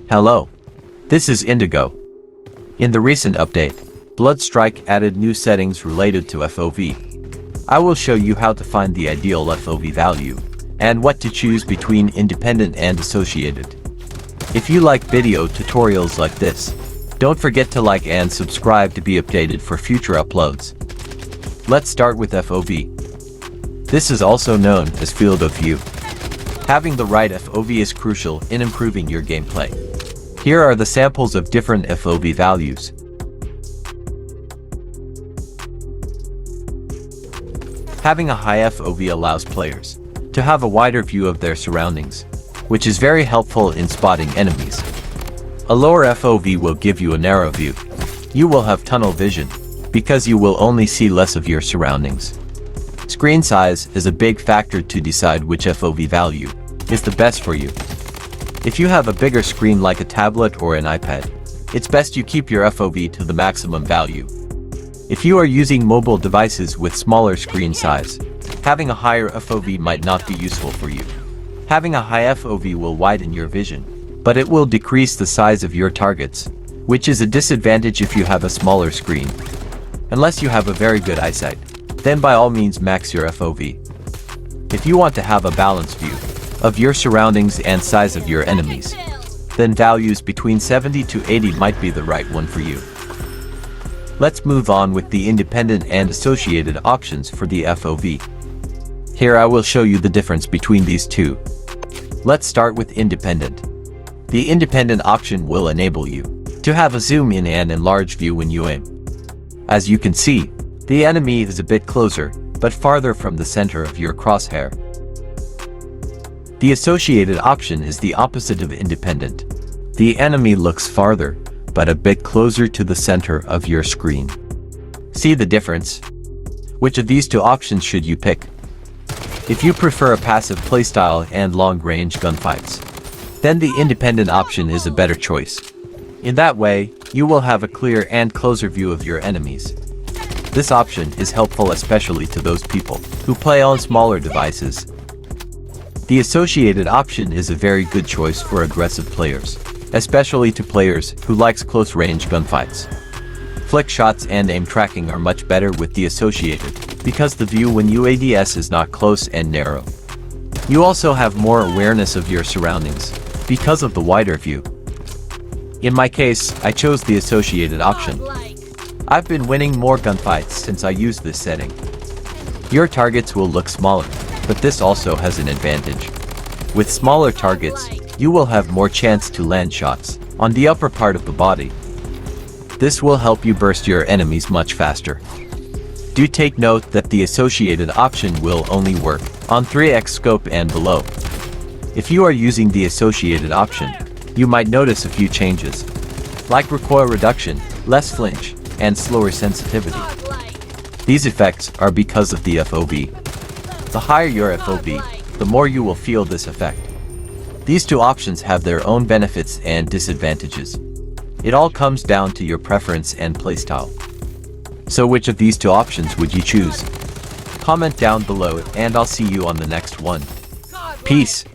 Hello, this is Indigo. In the recent update, Bloodstrike added new settings related to FOV. I will show you how to find the ideal FOV value, and what to choose between independent and associated. If you like video tutorials like this, don't forget to like and subscribe to be updated for future uploads. Let's start with FOV. This is also known as field of view. Having the right FOV is crucial in improving your gameplay. Here are the samples of different FOV values. Having a high FOV allows players to have a wider view of their surroundings, which is very helpful in spotting enemies. A lower FOV will give you a narrow view. You will have tunnel vision, because you will only see less of your surroundings. Screen size is a big factor to decide which FOV value is the best for you. If you have a bigger screen like a tablet or an iPad, it's best you keep your FOV to the maximum value. If you are using mobile devices with smaller screen size, having a higher FOV might not be useful for you. Having a high FOV will widen your vision, but it will decrease the size of your targets, which is a disadvantage if you have a smaller screen. Unless you have a very good eyesight, then by all means max your FOV. If you want to have a balanced view of your surroundings and size of your enemies, then values between 70 to 80 might be the right one for you. Let's move on with the independent and associated options for the FOV. Here I will show you the difference between these two. Let's start with independent. The independent option will enable you to have a zoom in and enlarge view when you aim. As you can see, the enemy is a bit closer, but farther from the center of your crosshair. The associated option is the opposite of independent. The enemy looks farther, but a bit closer to the center of your screen. See the difference? Which of these two options should you pick? If you prefer a passive playstyle and long-range gunfights, then the independent option is a better choice. In that way, you will have a clear and closer view of your enemies. This option is helpful especially to those people who play on smaller devices. The associated option is a very good choice for aggressive players, especially to players who likes close-range gunfights. Flick shots and aim tracking are much better with the associated, because the view when UADS is not close and narrow. You also have more awareness of your surroundings, because of the wider view. In my case, I chose the associated option. I've been winning more gunfights since I used this setting. Your targets will look smaller, but this also has an advantage. With smaller targets, you will have more chance to land shots on the upper part of the body. This will help you burst your enemies much faster. Do take note that the associated option will only work on 3x scope and below. If you are using the associated option, you might notice a few changes, like recoil reduction, less flinch, and slower sensitivity. These effects are because of the FOV. The higher your FOV, the more you will feel this effect. These two options have their own benefits and disadvantages. It all comes down to your preference and playstyle. So which of these two options would you choose? Comment down below and I'll see you on the next one. Peace.